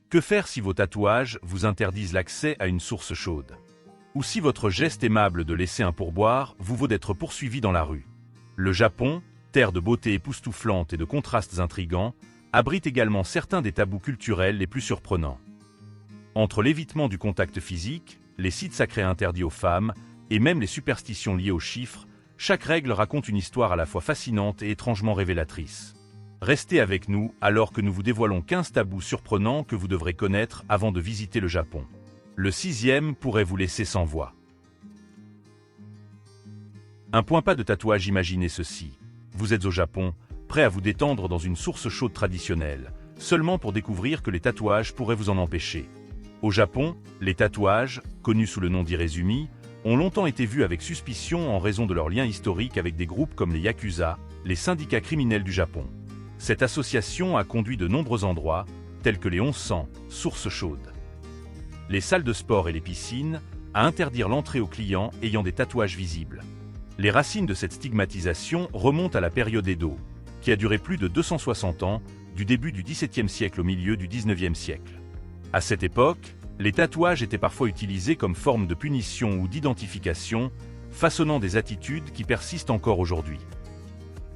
Que faire si vos tatouages vous interdisent l'accès à une source chaude? Ou si votre geste aimable de laisser un pourboire vous vaut d'être poursuivi dans la rue? Le Japon, terre de beauté époustouflante et de contrastes intrigants, abrite également certains des tabous culturels les plus surprenants. Entre l'évitement du contact physique, les sites sacrés interdits aux femmes, et même les superstitions liées aux chiffres, chaque règle raconte une histoire à la fois fascinante et étrangement révélatrice. Restez avec nous alors que nous vous dévoilons 15 tabous surprenants que vous devrez connaître avant de visiter le Japon. Le 6e pourrait vous laisser sans voix. Un point pas de tatouage, imaginez ceci. Vous êtes au Japon, prêt à vous détendre dans une source chaude traditionnelle, seulement pour découvrir que les tatouages pourraient vous en empêcher. Au Japon, les tatouages, connus sous le nom d'Irezumi, ont longtemps été vus avec suspicion en raison de leur lien historique avec des groupes comme les Yakuza, les syndicats criminels du Japon. Cette association a conduit de nombreux endroits, tels que les 1100 sources chaudes, les salles de sport et les piscines, à interdire l'entrée aux clients ayant des tatouages visibles. Les racines de cette stigmatisation remontent à la période Edo, qui a duré plus de 260 ans, du début du XVIIe siècle au milieu du XIXe siècle. À cette époque, les tatouages étaient parfois utilisés comme forme de punition ou d'identification, façonnant des attitudes qui persistent encore aujourd'hui.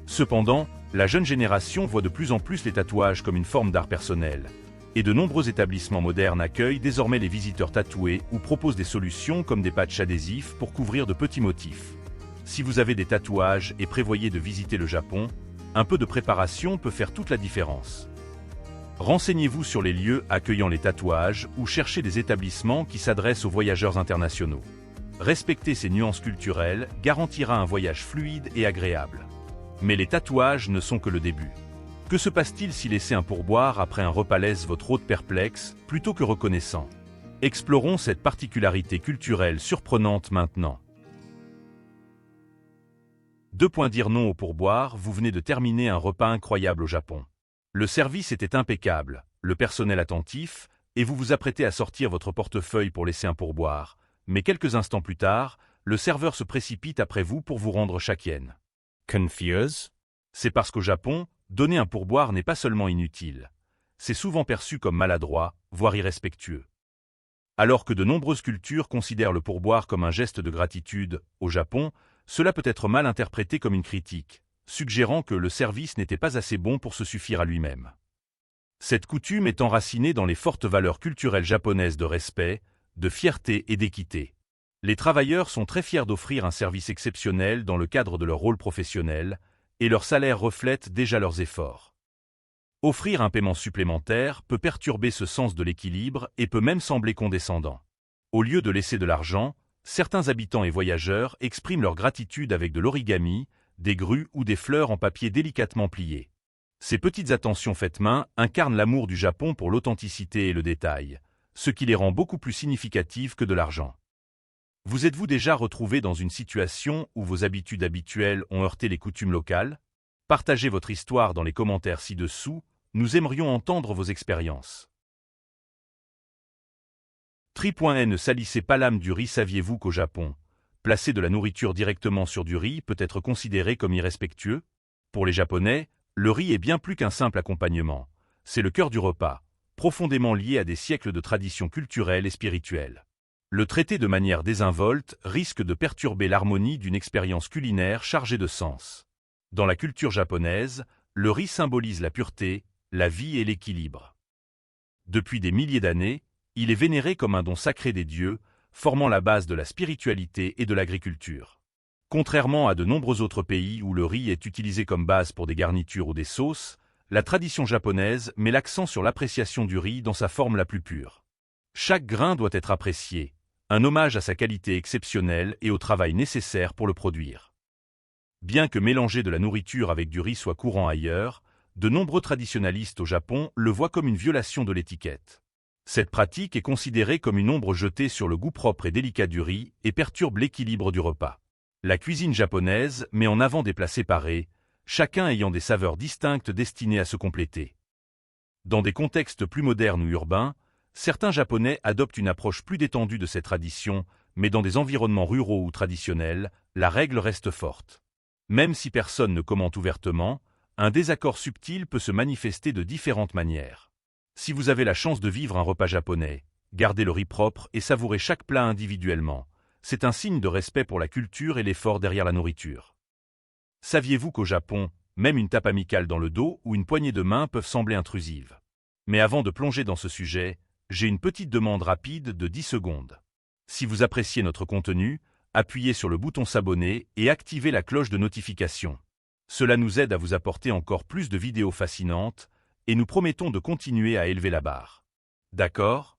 Cependant, la jeune génération voit de plus en plus les tatouages comme une forme d'art personnel, et de nombreux établissements modernes accueillent désormais les visiteurs tatoués ou proposent des solutions comme des patchs adhésifs pour couvrir de petits motifs. Si vous avez des tatouages et prévoyez de visiter le Japon, un peu de préparation peut faire toute la différence. Renseignez-vous sur les lieux accueillant les tatouages ou cherchez des établissements qui s'adressent aux voyageurs internationaux. Respecter ces nuances culturelles garantira un voyage fluide et agréable. Mais les tatouages ne sont que le début. Que se passe-t-il si laisser un pourboire après un repas laisse votre hôte perplexe plutôt que reconnaissant? Explorons cette particularité culturelle surprenante maintenant. 2. Dire non au pourboire. Vous venez de terminer un repas incroyable au Japon. Le service était impeccable, le personnel attentif, et vous vous apprêtez à sortir votre portefeuille pour laisser un pourboire. Mais quelques instants plus tard, le serveur se précipite après vous pour vous rendre chaque yen. Confuse? C'est parce qu'au Japon, donner un pourboire n'est pas seulement inutile. C'est souvent perçu comme maladroit, voire irrespectueux. Alors que de nombreuses cultures considèrent le pourboire comme un geste de gratitude, au Japon, cela peut être mal interprété comme une critique, suggérant que le service n'était pas assez bon pour se suffire à lui-même. Cette coutume est enracinée dans les fortes valeurs culturelles japonaises de respect, de fierté et d'équité. Les travailleurs sont très fiers d'offrir un service exceptionnel dans le cadre de leur rôle professionnel, et leur salaire reflète déjà leurs efforts. Offrir un paiement supplémentaire peut perturber ce sens de l'équilibre et peut même sembler condescendant. Au lieu de laisser de l'argent, certains habitants et voyageurs expriment leur gratitude avec de l'origami, des grues ou des fleurs en papier délicatement pliées. Ces petites attentions faites main incarnent l'amour du Japon pour l'authenticité et le détail, ce qui les rend beaucoup plus significatives que de l'argent. Vous êtes-vous déjà retrouvé dans une situation où vos habitudes habituelles ont heurté les coutumes locales? Partagez votre histoire dans les commentaires ci-dessous, nous aimerions entendre vos expériences. Ne salissez pas l'âme du riz. Saviez-vous qu'au Japon, placer de la nourriture directement sur du riz peut être considéré comme irrespectueux? Pour les Japonais, le riz est bien plus qu'un simple accompagnement. C'est le cœur du repas, profondément lié à des siècles de traditions culturelles et spirituelles. Le traiter de manière désinvolte risque de perturber l'harmonie d'une expérience culinaire chargée de sens. Dans la culture japonaise, le riz symbolise la pureté, la vie et l'équilibre. Depuis des milliers d'années, il est vénéré comme un don sacré des dieux, formant la base de la spiritualité et de l'agriculture. Contrairement à de nombreux autres pays où le riz est utilisé comme base pour des garnitures ou des sauces, la tradition japonaise met l'accent sur l'appréciation du riz dans sa forme la plus pure. Chaque grain doit être apprécié, un hommage à sa qualité exceptionnelle et au travail nécessaire pour le produire. Bien que mélanger de la nourriture avec du riz soit courant ailleurs, de nombreux traditionalistes au Japon le voient comme une violation de l'étiquette. Cette pratique est considérée comme une ombre jetée sur le goût propre et délicat du riz et perturbe l'équilibre du repas. La cuisine japonaise met en avant des plats séparés, chacun ayant des saveurs distinctes destinées à se compléter. Dans des contextes plus modernes ou urbains, certains Japonais adoptent une approche plus détendue de ces traditions, mais dans des environnements ruraux ou traditionnels, la règle reste forte. Même si personne ne commente ouvertement, un désaccord subtil peut se manifester de différentes manières. Si vous avez la chance de vivre un repas japonais, gardez le riz propre et savourez chaque plat individuellement. C'est un signe de respect pour la culture et l'effort derrière la nourriture. Saviez-vous qu'au Japon, même une tape amicale dans le dos ou une poignée de main peuvent sembler intrusives? Mais avant de plonger dans ce sujet, j'ai une petite demande rapide de 10 secondes. Si vous appréciez notre contenu, appuyez sur le bouton s'abonner et activez la cloche de notification. Cela nous aide à vous apporter encore plus de vidéos fascinantes et nous promettons de continuer à élever la barre. D'accord?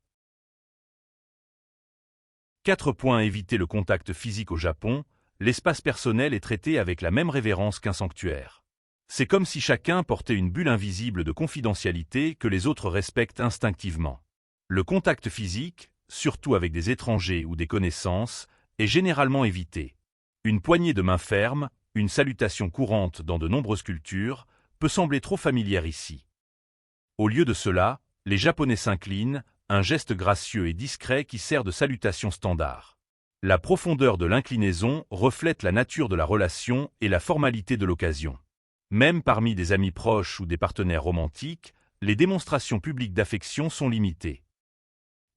4 points. Éviter le contact physique au Japon. L'espace personnel est traité avec la même révérence qu'un sanctuaire. C'est comme si chacun portait une bulle invisible de confidentialité que les autres respectent instinctivement. Le contact physique, surtout avec des étrangers ou des connaissances, est généralement évité. Une poignée de main ferme, une salutation courante dans de nombreuses cultures, peut sembler trop familière ici. Au lieu de cela, les Japonais s'inclinent, un geste gracieux et discret qui sert de salutation standard. La profondeur de l'inclinaison reflète la nature de la relation et la formalité de l'occasion. Même parmi des amis proches ou des partenaires romantiques, les démonstrations publiques d'affection sont limitées.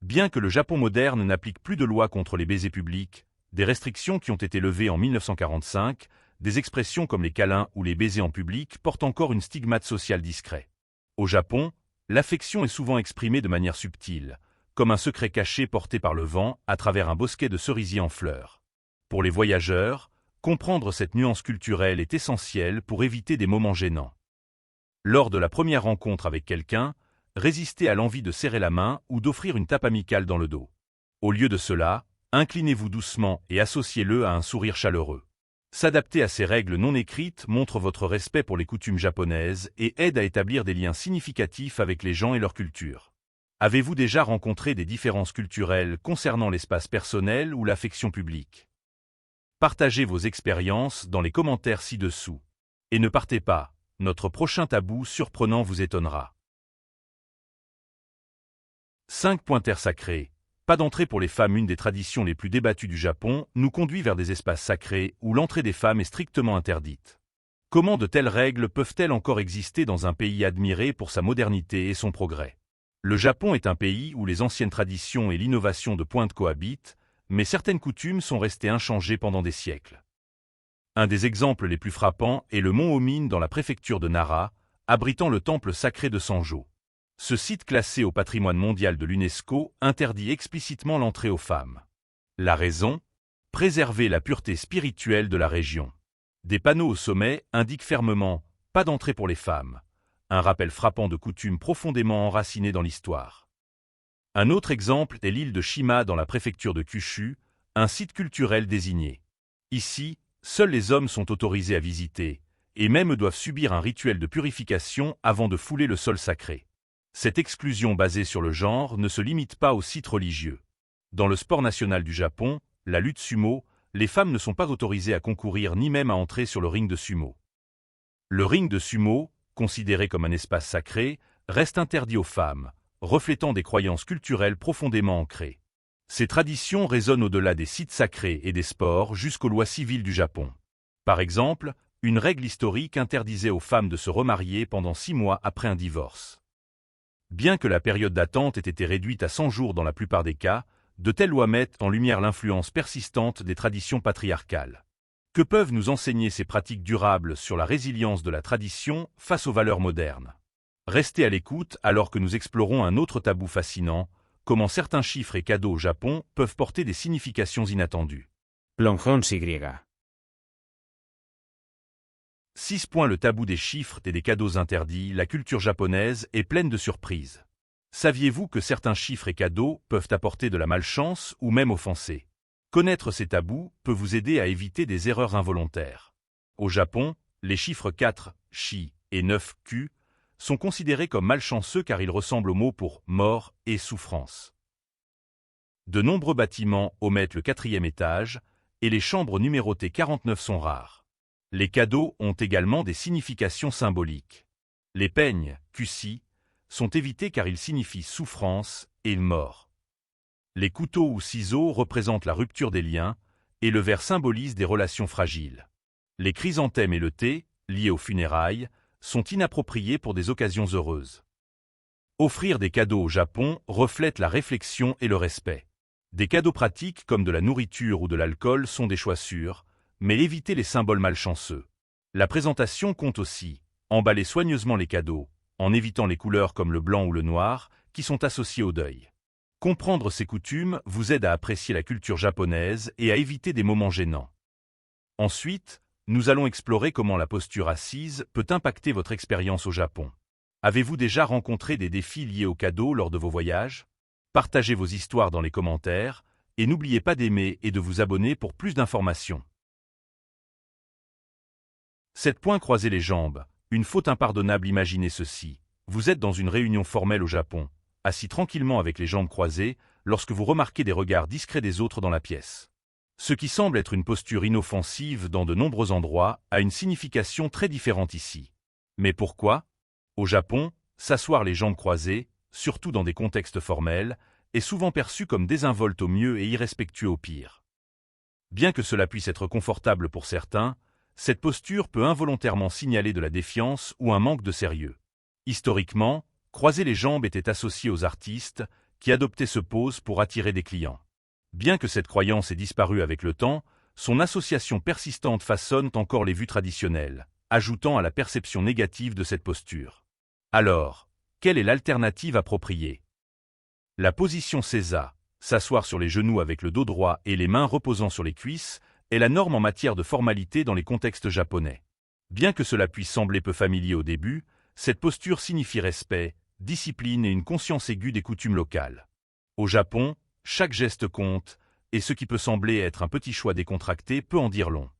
Bien que le Japon moderne n'applique plus de loi contre les baisers publics, des restrictions qui ont été levées en 1945, des expressions comme les câlins ou les baisers en public portent encore une stigmate sociale discrète. Au Japon, l'affection est souvent exprimée de manière subtile, comme un secret caché porté par le vent à travers un bosquet de cerisiers en fleurs. Pour les voyageurs, comprendre cette nuance culturelle est essentiel pour éviter des moments gênants. Lors de la première rencontre avec quelqu'un, résistez à l'envie de serrer la main ou d'offrir une tape amicale dans le dos. Au lieu de cela, inclinez-vous doucement et associez-le à un sourire chaleureux. S'adapter à ces règles non écrites montre votre respect pour les coutumes japonaises et aide à établir des liens significatifs avec les gens et leur culture. Avez-vous déjà rencontré des différences culturelles concernant l'espace personnel ou l'affection publique? Partagez vos expériences dans les commentaires ci-dessous. Et ne partez pas, notre prochain tabou surprenant vous étonnera. 5 points. Terre sacrée. Pas d'entrée pour les femmes. Une des traditions les plus débattues du Japon nous conduit vers des espaces sacrés où l'entrée des femmes est strictement interdite. Comment de telles règles peuvent-elles encore exister dans un pays admiré pour sa modernité et son progrès? Le Japon est un pays où les anciennes traditions et l'innovation de pointe cohabitent, mais certaines coutumes sont restées inchangées pendant des siècles. Un des exemples les plus frappants est le mont Homine dans la préfecture de Nara, abritant le temple sacré de Sanjo. Ce site classé au patrimoine mondial de l'UNESCO interdit explicitement l'entrée aux femmes. La raison? Préserver la pureté spirituelle de la région. Des panneaux au sommet indiquent fermement « Pas d'entrée pour les femmes », un rappel frappant de coutumes profondément enracinées dans l'histoire. Un autre exemple est l'île de Shima dans la préfecture de Kyushu, un site culturel désigné. Ici, seuls les hommes sont autorisés à visiter, et même doivent subir un rituel de purification avant de fouler le sol sacré. Cette exclusion basée sur le genre ne se limite pas aux sites religieux. Dans le sport national du Japon, la lutte sumo, les femmes ne sont pas autorisées à concourir ni même à entrer sur le ring de sumo. Le ring de sumo, considéré comme un espace sacré, reste interdit aux femmes, reflétant des croyances culturelles profondément ancrées. Ces traditions résonnent au-delà des sites sacrés et des sports jusqu'aux lois civiles du Japon. Par exemple, une règle historique interdisait aux femmes de se remarier pendant 6 mois après un divorce. Bien que la période d'attente ait été réduite à 100 jours dans la plupart des cas, de telles lois mettent en lumière l'influence persistante des traditions patriarcales. Que peuvent nous enseigner ces pratiques durables sur la résilience de la tradition face aux valeurs modernes? Restez à l'écoute alors que nous explorons un autre tabou fascinant, comment certains chiffres et cadeaux au Japon peuvent porter des significations inattendues. Longhorns-Y. 6 points. Le tabou des chiffres et des cadeaux interdits. La culture japonaise est pleine de surprises. Saviez-vous que certains chiffres et cadeaux peuvent apporter de la malchance ou même offenser? Connaître ces tabous peut vous aider à éviter des erreurs involontaires. Au Japon, les chiffres 4, shi, et 9, ku, sont considérés comme malchanceux car ils ressemblent aux mots pour mort et souffrance. De nombreux bâtiments omettent le 4e étage et les chambres numérotées 49 sont rares. Les cadeaux ont également des significations symboliques. Les peignes, kushi, sont évités car ils signifient souffrance et mort. Les couteaux ou ciseaux représentent la rupture des liens et le verre symbolise des relations fragiles. Les chrysanthèmes et le thé, liés aux funérailles, sont inappropriés pour des occasions heureuses. Offrir des cadeaux au Japon reflète la réflexion et le respect. Des cadeaux pratiques comme de la nourriture ou de l'alcool sont des choix sûrs, mais évitez les symboles malchanceux. La présentation compte aussi. Emballez soigneusement les cadeaux, en évitant les couleurs comme le blanc ou le noir, qui sont associées au deuil. Comprendre ces coutumes vous aide à apprécier la culture japonaise et à éviter des moments gênants. Ensuite, nous allons explorer comment la posture assise peut impacter votre expérience au Japon. Avez-vous déjà rencontré des défis liés aux cadeaux lors de vos voyages? Partagez vos histoires dans les commentaires et n'oubliez pas d'aimer et de vous abonner pour plus d'informations. 7. Croiser les jambes. Une faute impardonnable. Imaginez ceci. Vous êtes dans une réunion formelle au Japon, assis tranquillement avec les jambes croisées, lorsque vous remarquez des regards discrets des autres dans la pièce. Ce qui semble être une posture inoffensive dans de nombreux endroits a une signification très différente ici. Mais pourquoi? Au Japon, s'asseoir les jambes croisées, surtout dans des contextes formels, est souvent perçu comme désinvolte au mieux et irrespectueux au pire. Bien que cela puisse être confortable pour certains, cette posture peut involontairement signaler de la défiance ou un manque de sérieux. Historiquement, croiser les jambes était associé aux artistes qui adoptaient ce pose pour attirer des clients. Bien que cette croyance ait disparu avec le temps, son association persistante façonne encore les vues traditionnelles, ajoutant à la perception négative de cette posture. Alors, quelle est l'alternative appropriée? La position seiza, s'asseoir sur les genoux avec le dos droit et les mains reposant sur les cuisses, est la norme en matière de formalité dans les contextes japonais. Bien que cela puisse sembler peu familier au début, cette posture signifie respect, discipline et une conscience aiguë des coutumes locales. Au Japon, chaque geste compte, et ce qui peut sembler être un petit choix décontracté peut en dire long.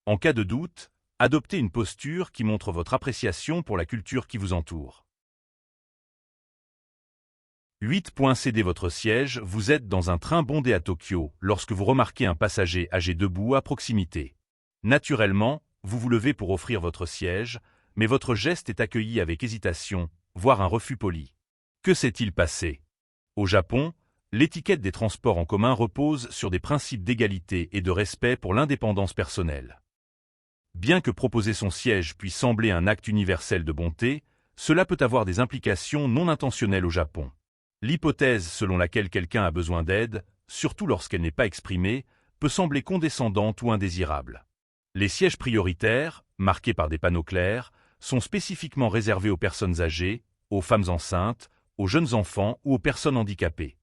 En cas de doute, adoptez une posture qui montre votre appréciation pour la culture qui vous entoure. 8. Cédez votre siège. Vous êtes dans un train bondé à Tokyo lorsque vous remarquez un passager âgé debout à proximité. Naturellement, vous vous levez pour offrir votre siège, mais votre geste est accueilli avec hésitation, voire un refus poli. Que s'est-il passé? Au Japon, l'étiquette des transports en commun repose sur des principes d'égalité et de respect pour l'indépendance personnelle. Bien que proposer son siège puisse sembler un acte universel de bonté, cela peut avoir des implications non intentionnelles au Japon. L'hypothèse selon laquelle quelqu'un a besoin d'aide, surtout lorsqu'elle n'est pas exprimée, peut sembler condescendante ou indésirable. Les sièges prioritaires, marqués par des panneaux clairs, sont spécifiquement réservés aux personnes âgées, aux femmes enceintes, aux jeunes enfants ou aux personnes handicapées.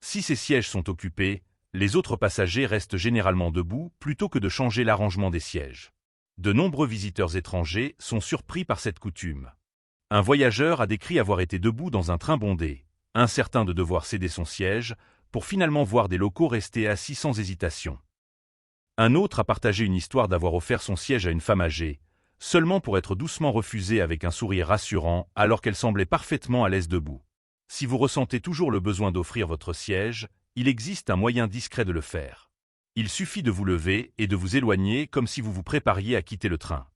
Si ces sièges sont occupés, les autres passagers restent généralement debout plutôt que de changer l'arrangement des sièges. De nombreux visiteurs étrangers sont surpris par cette coutume. Un voyageur a décrit avoir été debout dans un train bondé, incertain de devoir céder son siège, pour finalement voir des locaux rester assis sans hésitation. Un autre a partagé une histoire d'avoir offert son siège à une femme âgée, seulement pour être doucement refusée avec un sourire rassurant alors qu'elle semblait parfaitement à l'aise debout. Si vous ressentez toujours le besoin d'offrir votre siège, il existe un moyen discret de le faire. Il suffit de vous lever et de vous éloigner comme si vous vous prépariez à quitter le train.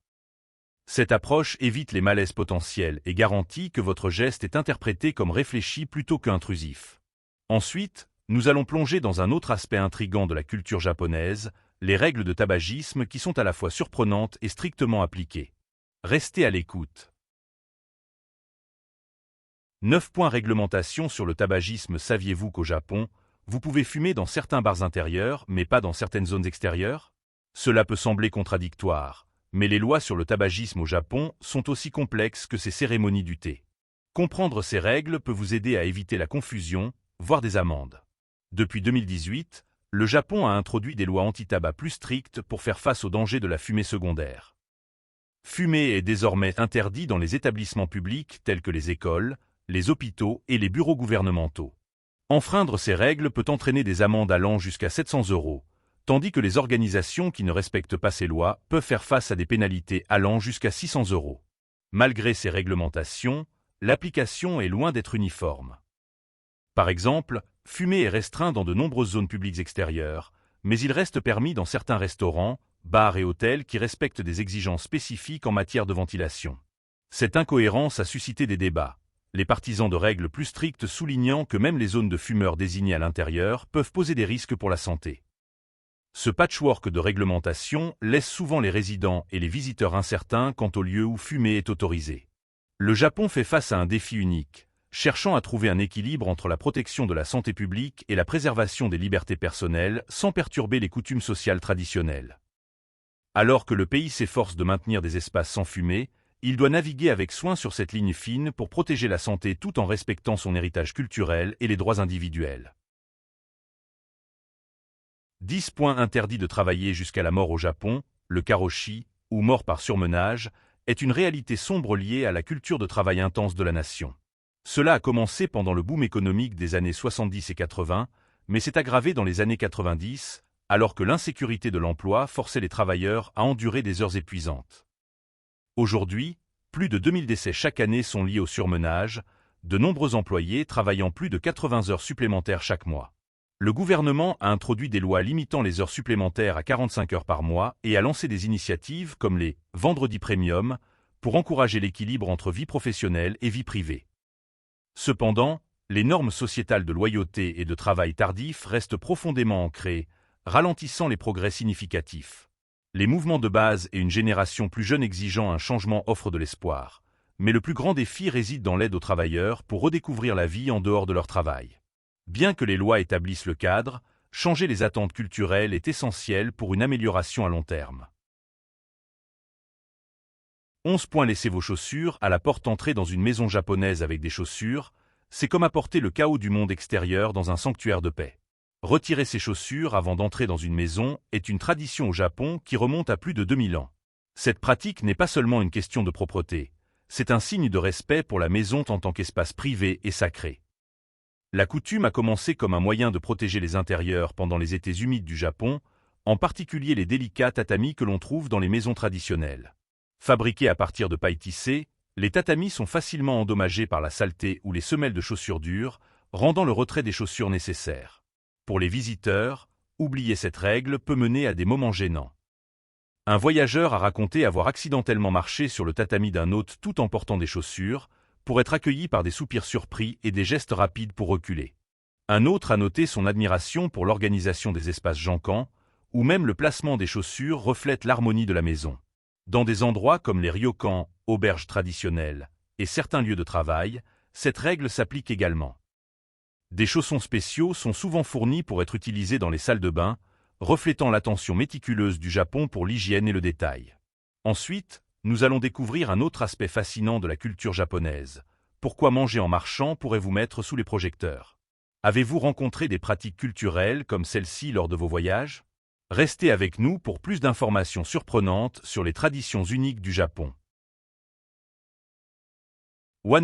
Cette approche évite les malaises potentiels et garantit que votre geste est interprété comme réfléchi plutôt qu'intrusif. Ensuite, nous allons plonger dans un autre aspect intrigant de la culture japonaise, les règles de tabagisme qui sont à la fois surprenantes et strictement appliquées. Restez à l'écoute. 9. Réglementation sur le tabagisme. Saviez-vous qu'au Japon, vous pouvez fumer dans certains bars intérieurs, mais pas dans certaines zones extérieures? Cela peut sembler contradictoire, mais les lois sur le tabagisme au Japon sont aussi complexes que ces cérémonies du thé. Comprendre ces règles peut vous aider à éviter la confusion, voire des amendes. Depuis 2018, le Japon a introduit des lois anti-tabac plus strictes pour faire face aux dangers de la fumée secondaire. Fumer est désormais interdit dans les établissements publics tels que les écoles, les hôpitaux et les bureaux gouvernementaux. Enfreindre ces règles peut entraîner des amendes allant jusqu'à 700 €, tandis que les organisations qui ne respectent pas ces lois peuvent faire face à des pénalités allant jusqu'à 600 €. Malgré ces réglementations, l'application est loin d'être uniforme. Par exemple, fumer est restreint dans de nombreuses zones publiques extérieures, mais il reste permis dans certains restaurants, bars et hôtels qui respectent des exigences spécifiques en matière de ventilation. Cette incohérence a suscité des débats, les partisans de règles plus strictes soulignant que même les zones de fumeurs désignées à l'intérieur peuvent poser des risques pour la santé. Ce patchwork de réglementation laisse souvent les résidents et les visiteurs incertains quant au lieu où fumer est autorisé. Le Japon fait face à un défi unique, cherchant à trouver un équilibre entre la protection de la santé publique et la préservation des libertés personnelles sans perturber les coutumes sociales traditionnelles. Alors que le pays s'efforce de maintenir des espaces sans fumée, il doit naviguer avec soin sur cette ligne fine pour protéger la santé tout en respectant son héritage culturel et les droits individuels. 10 points interdits de travailler jusqu'à la mort au Japon, le karoshi, ou mort par surmenage, est une réalité sombre liée à la culture de travail intense de la nation. Cela a commencé pendant le boom économique des années 70 et 80, mais s'est aggravé dans les années 90, alors que l'insécurité de l'emploi forçait les travailleurs à endurer des heures épuisantes. Aujourd'hui, plus de 2000 décès chaque année sont liés au surmenage, de nombreux employés travaillant plus de 80 heures supplémentaires chaque mois. Le gouvernement a introduit des lois limitant les heures supplémentaires à 45 heures par mois et a lancé des initiatives comme les « vendredis premium » pour encourager l'équilibre entre vie professionnelle et vie privée. Cependant, les normes sociétales de loyauté et de travail tardif restent profondément ancrées, ralentissant les progrès significatifs. Les mouvements de base et une génération plus jeune exigeant un changement offrent de l'espoir, mais le plus grand défi réside dans l'aide aux travailleurs pour redécouvrir la vie en dehors de leur travail. Bien que les lois établissent le cadre, changer les attentes culturelles est essentiel pour une amélioration à long terme. 11 points. Laissez vos chaussures à la porte. Entrer dans une maison japonaise avec des chaussures, c'est comme apporter le chaos du monde extérieur dans un sanctuaire de paix. Retirer ses chaussures avant d'entrer dans une maison est une tradition au Japon qui remonte à plus de 2000 ans. Cette pratique n'est pas seulement une question de propreté, c'est un signe de respect pour la maison en tant qu'espace privé et sacré. La coutume a commencé comme un moyen de protéger les intérieurs pendant les étés humides du Japon, en particulier les délicats tatamis que l'on trouve dans les maisons traditionnelles. Fabriqués à partir de paille tissée, les tatamis sont facilement endommagés par la saleté ou les semelles de chaussures dures, rendant le retrait des chaussures nécessaire. Pour les visiteurs, oublier cette règle peut mener à des moments gênants. Un voyageur a raconté avoir accidentellement marché sur le tatami d'un hôte tout en portant des chaussures, pour être accueilli par des soupirs surpris et des gestes rapides pour reculer. Un autre a noté son admiration pour l'organisation des espaces jancants, où même le placement des chaussures reflète l'harmonie de la maison. Dans des endroits comme les ryokans, auberges traditionnelles, et certains lieux de travail, cette règle s'applique également. Des chaussons spéciaux sont souvent fournis pour être utilisés dans les salles de bain, reflétant l'attention méticuleuse du Japon pour l'hygiène et le détail. Ensuite, nous allons découvrir un autre aspect fascinant de la culture japonaise. Pourquoi manger en marchant pourrait vous mettre sous les projecteurs? Avez-vous rencontré des pratiques culturelles comme celle-ci lors de vos voyages? Restez avec nous pour plus d'informations surprenantes sur les traditions uniques du Japon. 12.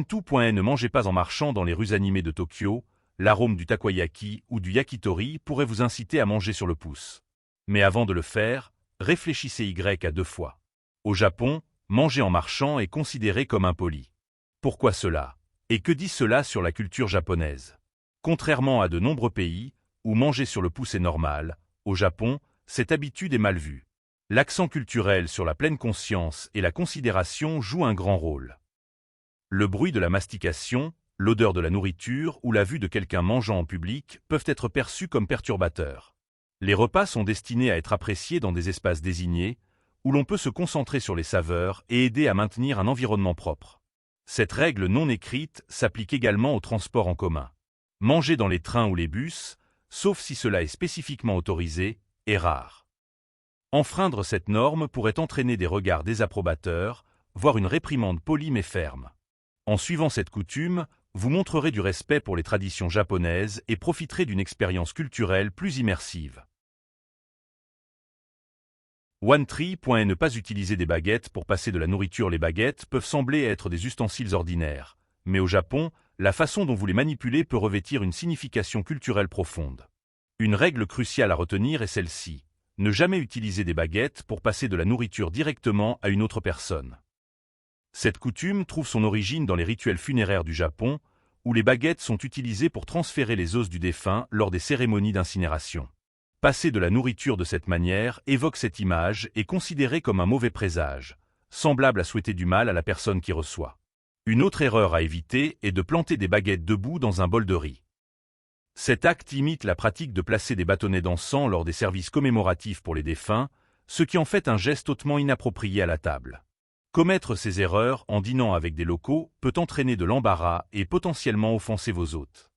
Ne mangez pas en marchant dans les rues animées de Tokyo. L'arôme du takoyaki ou du yakitori pourrait vous inciter à manger sur le pouce. Mais avant de le faire, réfléchissez à 2 fois. Au Japon, manger en marchant est considéré comme impoli. Pourquoi cela? Et que dit cela sur la culture japonaise? Contrairement à de nombreux pays, où manger sur le pouce est normal, au Japon, cette habitude est mal vue. L'accent culturel sur la pleine conscience et la considération joue un grand rôle. Le bruit de la mastication, l'odeur de la nourriture ou la vue de quelqu'un mangeant en public peuvent être perçus comme perturbateurs. Les repas sont destinés à être appréciés dans des espaces désignés, où l'on peut se concentrer sur les saveurs et aider à maintenir un environnement propre. Cette règle non écrite s'applique également au transport en commun. Manger dans les trains ou les bus, sauf si cela est spécifiquement autorisé, est rare. Enfreindre cette norme pourrait entraîner des regards désapprobateurs, voire une réprimande polie mais ferme. En suivant cette coutume, vous montrerez du respect pour les traditions japonaises et profiterez d'une expérience culturelle plus immersive. 13. Ne pas utiliser des baguettes pour passer de la nourriture. Les baguettes peuvent sembler être des ustensiles ordinaires, mais au Japon, la façon dont vous les manipulez peut revêtir une signification culturelle profonde. Une règle cruciale à retenir est celle-ci: ne jamais utiliser des baguettes pour passer de la nourriture directement à une autre personne. Cette coutume trouve son origine dans les rituels funéraires du Japon, où les baguettes sont utilisées pour transférer les os du défunt lors des cérémonies d'incinération. Passer de la nourriture de cette manière évoque cette image et est considéré comme un mauvais présage, semblable à souhaiter du mal à la personne qui reçoit. Une autre erreur à éviter est de planter des baguettes debout dans un bol de riz. Cet acte imite la pratique de placer des bâtonnets d'encens lors des services commémoratifs pour les défunts, ce qui en fait un geste hautement inapproprié à la table. Commettre ces erreurs en dînant avec des locaux peut entraîner de l'embarras et potentiellement offenser vos hôtes.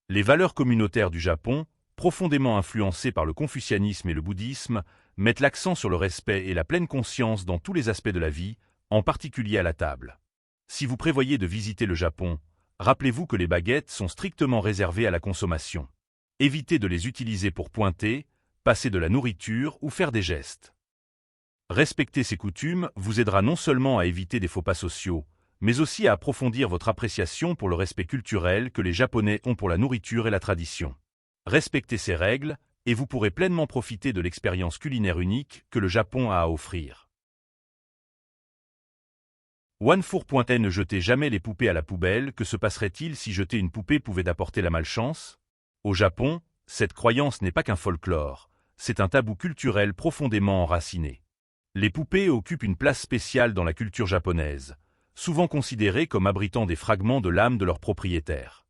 Les valeurs communautaires du Japon, profondément influencées par le confucianisme et le bouddhisme, mettent l'accent sur le respect et la pleine conscience dans tous les aspects de la vie, en particulier à la table. Si vous prévoyez de visiter le Japon, rappelez-vous que les baguettes sont strictement réservées à la consommation. Évitez de les utiliser pour pointer, passer de la nourriture ou faire des gestes. Respecter ces coutumes vous aidera non seulement à éviter des faux pas sociaux, mais aussi à approfondir votre appréciation pour le respect culturel que les Japonais ont pour la nourriture et la tradition. Respectez ces règles, et vous pourrez pleinement profiter de l'expérience culinaire unique que le Japon a à offrir. Wanfour.n Ne jetez jamais les poupées à la poubelle. Que se passerait-il si jeter une poupée pouvait apporter la malchance? Au Japon, cette croyance n'est pas qu'un folklore, c'est un tabou culturel profondément enraciné. Les poupées occupent une place spéciale dans la culture japonaise, souvent considérées comme abritant des fragments de l'âme de leur propriétaire.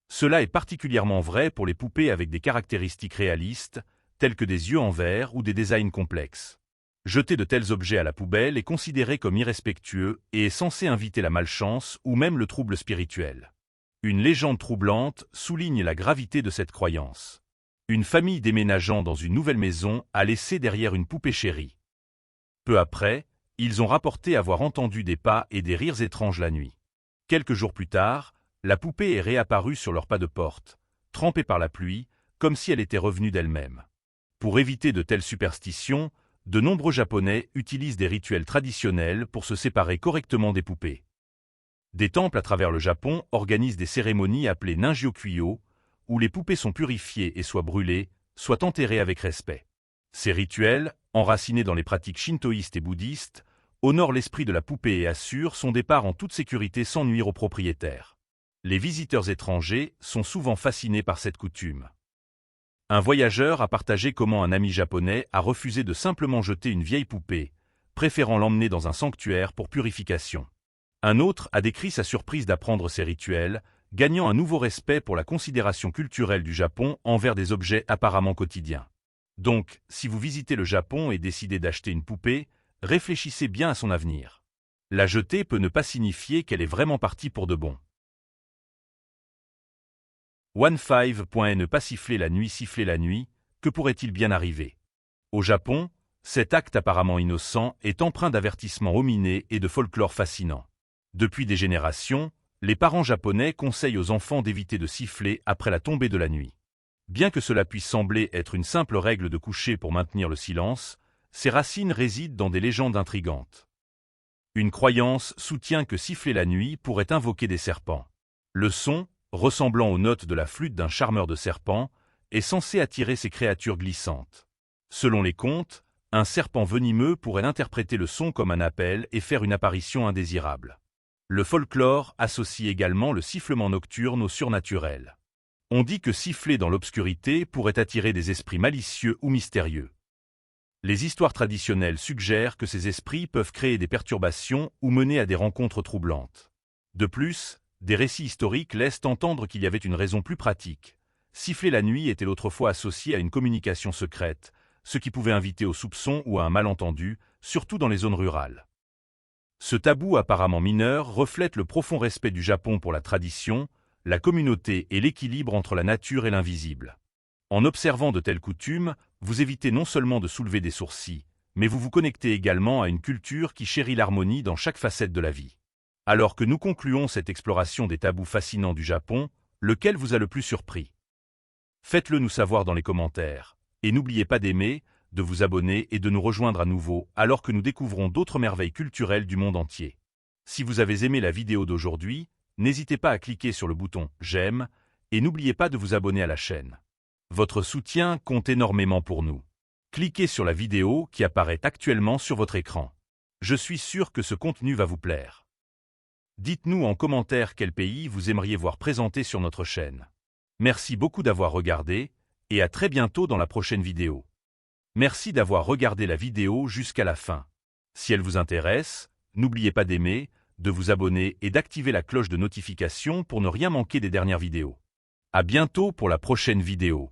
Cela est particulièrement vrai pour les poupées avec des caractéristiques réalistes, telles que des yeux en verre ou des designs complexes. Jeter de tels objets à la poubelle est considéré comme irrespectueux et est censé inviter la malchance ou même le trouble spirituel. Une légende troublante souligne la gravité de cette croyance. Une famille déménageant dans une nouvelle maison a laissé derrière une poupée chérie. Peu après, ils ont rapporté avoir entendu des pas et des rires étranges la nuit. Quelques jours plus tard, la poupée est réapparue sur leur pas de porte, trempée par la pluie, comme si elle était revenue d'elle-même. Pour éviter de telles superstitions, de nombreux Japonais utilisent des rituels traditionnels pour se séparer correctement des poupées. Des temples à travers le Japon organisent des cérémonies appelées Ninjō-kyū, où les poupées sont purifiées et soit brûlées, soit enterrées avec respect. Ces rituels, enracinés dans les pratiques shintoïstes et bouddhistes, honorent l'esprit de la poupée et assurent son départ en toute sécurité sans nuire au propriétaire. Les visiteurs étrangers sont souvent fascinés par cette coutume. Un voyageur a partagé comment un ami japonais a refusé de simplement jeter une vieille poupée, préférant l'emmener dans un sanctuaire pour purification. Un autre a décrit sa surprise d'apprendre ces rituels, gagnant un nouveau respect pour la considération culturelle du Japon envers des objets apparemment quotidiens. Donc, si vous visitez le Japon et décidez d'acheter une poupée, réfléchissez bien à son avenir. La jeter peut ne pas signifier qu'elle est vraiment partie pour de bon. Ne pas siffler la nuit, que pourrait-il bien arriver? Au Japon, cet acte apparemment innocent est empreint d'avertissements omineux et de folklore fascinant. Depuis des générations, les parents japonais conseillent aux enfants d'éviter de siffler après la tombée de la nuit. Bien que cela puisse sembler être une simple règle de coucher pour maintenir le silence, ses racines résident dans des légendes intrigantes. Une croyance soutient que siffler la nuit pourrait invoquer des serpents. Le son, ressemblant aux notes de la flûte d'un charmeur de serpents, est censé attirer ces créatures glissantes. Selon les contes, un serpent venimeux pourrait interpréter le son comme un appel et faire une apparition indésirable. Le folklore associe également le sifflement nocturne au surnaturel. On dit que siffler dans l'obscurité pourrait attirer des esprits malicieux ou mystérieux. Les histoires traditionnelles suggèrent que ces esprits peuvent créer des perturbations ou mener à des rencontres troublantes. De plus, des récits historiques laissent entendre qu'il y avait une raison plus pratique. Siffler la nuit était autrefois associé à une communication secrète, ce qui pouvait inviter au soupçon ou à un malentendu, surtout dans les zones rurales. Ce tabou apparemment mineur reflète le profond respect du Japon pour la tradition, la communauté et l'équilibre entre la nature et l'invisible. En observant de telles coutumes, vous évitez non seulement de soulever des sourcils, mais vous vous connectez également à une culture qui chérit l'harmonie dans chaque facette de la vie. Alors que nous concluons cette exploration des tabous fascinants du Japon, lequel vous a le plus surpris? Faites-le nous savoir dans les commentaires, et n'oubliez pas d'aimer, de vous abonner et de nous rejoindre à nouveau alors que nous découvrons d'autres merveilles culturelles du monde entier. Si vous avez aimé la vidéo d'aujourd'hui, n'hésitez pas à cliquer sur le bouton « J'aime » et n'oubliez pas de vous abonner à la chaîne. Votre soutien compte énormément pour nous. Cliquez sur la vidéo qui apparaît actuellement sur votre écran. Je suis sûr que ce contenu va vous plaire. Dites-nous en commentaire quel pays vous aimeriez voir présenté sur notre chaîne. Merci beaucoup d'avoir regardé, et à très bientôt dans la prochaine vidéo. Merci d'avoir regardé la vidéo jusqu'à la fin. Si elle vous intéresse, n'oubliez pas d'aimer, de vous abonner et d'activer la cloche de notification pour ne rien manquer des dernières vidéos. À bientôt pour la prochaine vidéo.